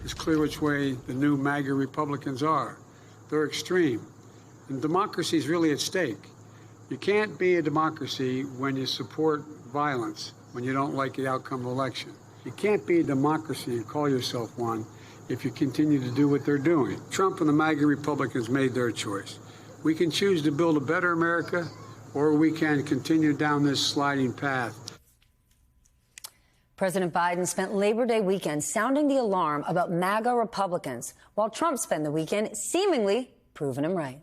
It's clear which way the new MAGA Republicans are. They're extreme. And democracy is really at stake. You can't be a democracy when you support violence, when you don't like the outcome of the election. You can't be a democracy and call yourself one if you continue to do what they're doing. Trump and the MAGA Republicans made their choice. We can choose to build a better America, or we can continue down this sliding path. President Biden spent Labor Day weekend sounding the alarm about MAGA Republicans, while Trump spent the weekend seemingly proving him right.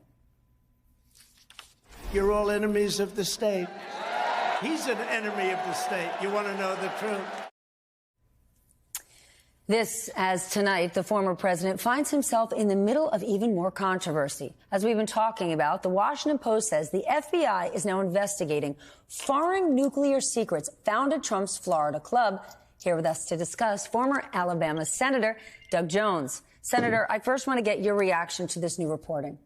You're all enemies of the state. He's an enemy of the state. You want to know the truth? This, as tonight, the former president finds himself in the middle of even more controversy. As we've been talking about, the Washington Post says the FBI is now investigating foreign nuclear secrets found at Trump's Florida club. Here with us to discuss, former Alabama Senator Doug Jones. Senator, I first want to get your reaction to this new reporting.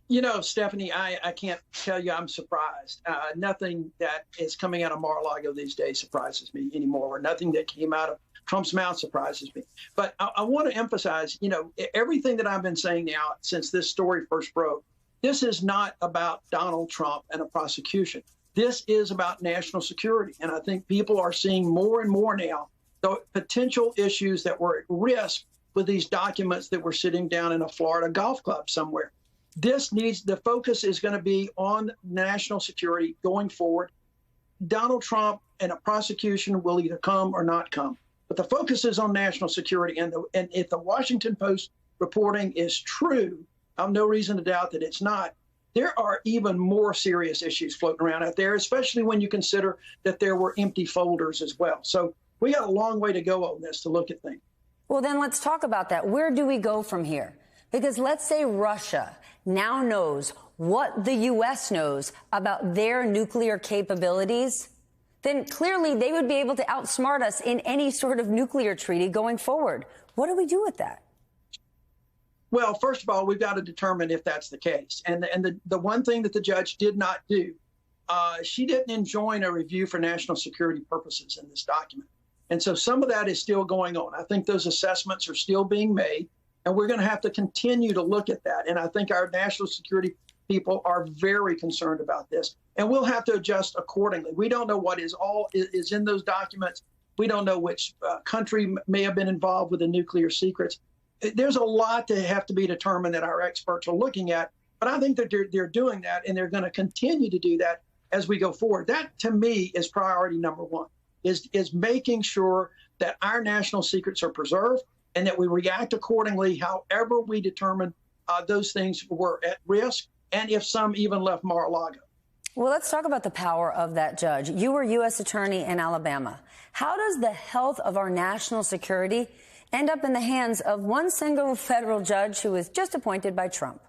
You know, Stephanie, I can't tell you I'm surprised. Nothing that is coming out of Mar-a-Lago these days surprises me anymore, or nothing that came out of Trump's mouth surprises me. But I want to emphasize, you know, everything that I've been saying now since this story first broke, this is not about Donald Trump and a prosecution. This is about national security. And I think people are seeing more and more now the potential issues that were at risk with these documents that were sitting down in a Florida golf club somewhere. The focus is going to be on national security going forward. Donald Trump and a prosecution will either come or not come. But the focus is on national security. And if the Washington Post reporting is true, I have no reason to doubt that it's not. There are even more serious issues floating around out there, especially when you consider that there were empty folders as well. So we got a long way to go on this to look at things. Well, then let's talk about that. Where do we go from here? Because let's say Russia now knows what the U.S. knows about their nuclear capabilities, then clearly they would be able to outsmart us in any sort of nuclear treaty going forward. What do we do with that? Well, first of all, we've got to determine if that's the case. And the one thing that the judge did not do, she didn't enjoin a review for national security purposes in this document. And so some of that is still going on. I think those assessments are still being made. And we're going to have to continue to look at that. And I think our national security people are very concerned about this. And we'll have to adjust accordingly. We don't know what is in those documents. We don't know which country may have been involved with the nuclear secrets. There's a lot to have to be determined that our experts are looking at. But I think that they're doing that, and they're going to continue to do that as we go forward. That, to me, is priority number one, is making sure that our national secrets are preserved, and that we react accordingly, however we determine those things were at risk, and if some even left Mar-a-Lago. Well, let's talk about the power of that judge. You were U.S. Attorney in Alabama. How does the health of our national security end up in the hands of one single federal judge who was just appointed by Trump?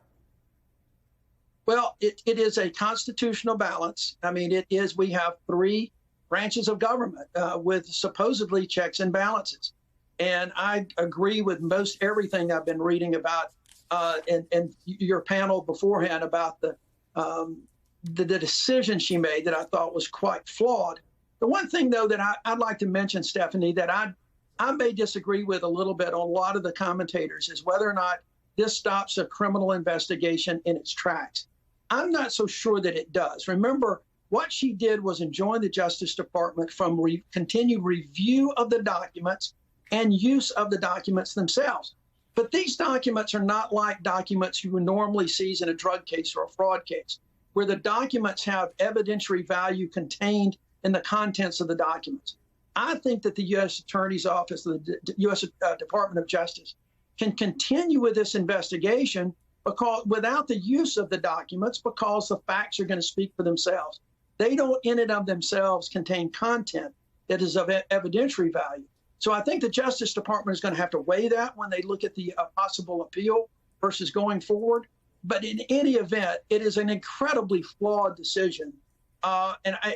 Well, it is a constitutional balance. I mean, it is. We have three branches of government with supposedly checks and balances. And I agree with most everything I've been reading about and your panel beforehand about the decision she made that I thought was quite flawed. The one thing, though, that I'd like to mention, Stephanie, that I may disagree with a little bit on a lot of the commentators is whether or not this stops a criminal investigation in its tracks. I'm not so sure that it does. Remember, what she did was enjoin the Justice Department from continued review of the documents and use of the documents themselves. But these documents are not like documents you would normally see in a drug case or a fraud case, where the documents have evidentiary value contained in the contents of the documents. I think that the U.S. Attorney's Office, the U.S. Department of Justice, can continue with this investigation without the use of the documents, because the facts are going to speak for themselves. They don't in and of themselves contain content that is of evidentiary value. So I think the Justice Department is going to have to weigh that when they look at the possible appeal versus going forward. But in any event, it is an incredibly flawed decision,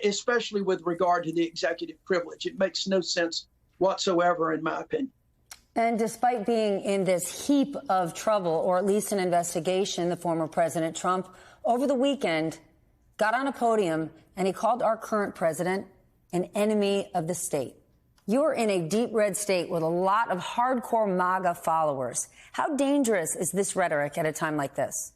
especially with regard to the executive privilege. It makes no sense whatsoever, in my opinion. And despite being in this heap of trouble, or at least an investigation, the former President Trump, over the weekend, got on a podium and he called our current president an enemy of the state. You're in a deep red state with a lot of hardcore MAGA followers. How dangerous is this rhetoric at a time like this?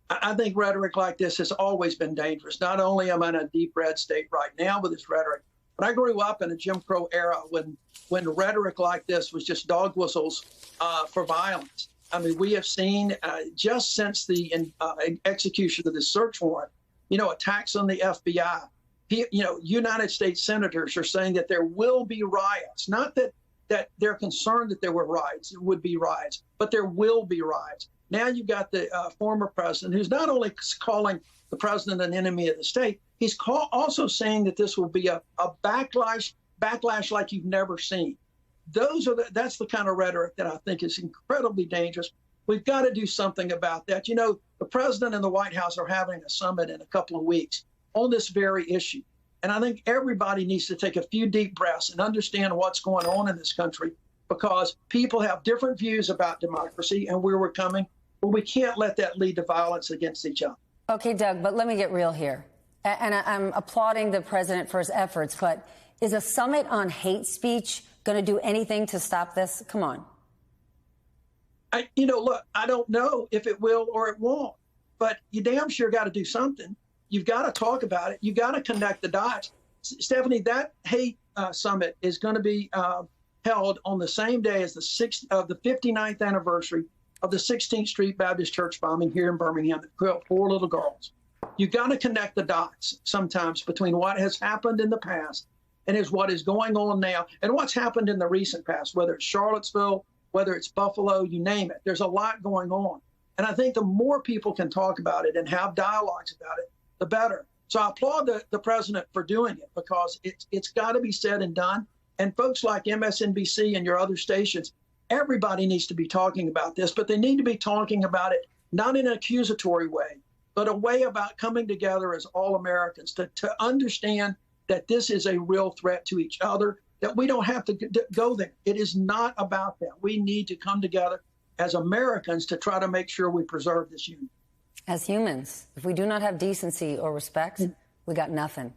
I think rhetoric like this has always been dangerous. Not only am I in a deep red state right now with this rhetoric, but I grew up in a Jim Crow era when rhetoric like this was just dog whistles for violence. I mean, we have seen just since the execution of the search warrant, attacks on the FBI. United States senators are saying that there will be riots, not that they're concerned that there would be riots, but there will be riots. Now you've got the former president who's not only calling the president an enemy of the state, he's also saying that this will be a backlash like you've never seen. That's the kind of rhetoric that I think is incredibly dangerous. We've got to do something about that. The president and the White House are having a summit in a couple of weeks on this very issue. And I think everybody needs to take a few deep breaths and understand what's going on in this country, because people have different views about democracy and where we're coming, but we can't let that lead to violence against each other. Okay, Doug, but let me get real here. And I'm applauding the president for his efforts, but is a summit on hate speech going to do anything to stop this? Come on. Look, I don't know if it will or it won't, but you damn sure got to do something. You've got to talk about it. You've got to connect the dots. Stephanie, that hate summit is going to be held on the same day as the 59th anniversary of the 16th Street Baptist Church bombing here in Birmingham that killed 4 little girls. You've got to connect the dots sometimes between what has happened in the past and is what is going on now and what's happened in the recent past, whether it's Charlottesville, whether it's Buffalo, you name it. There's a lot going on. And I think the more people can talk about it and have dialogues about it, the better. So I applaud the president for doing it, because it's got to be said and done. And folks like MSNBC and your other stations, everybody needs to be talking about this, but they need to be talking about it not in an accusatory way, but a way about coming together as all Americans to understand that this is a real threat to each other, that we don't have to go there. It is not about that. We need to come together as Americans to try to make sure we preserve this union. As humans, if we do not have decency or respect, we got nothing.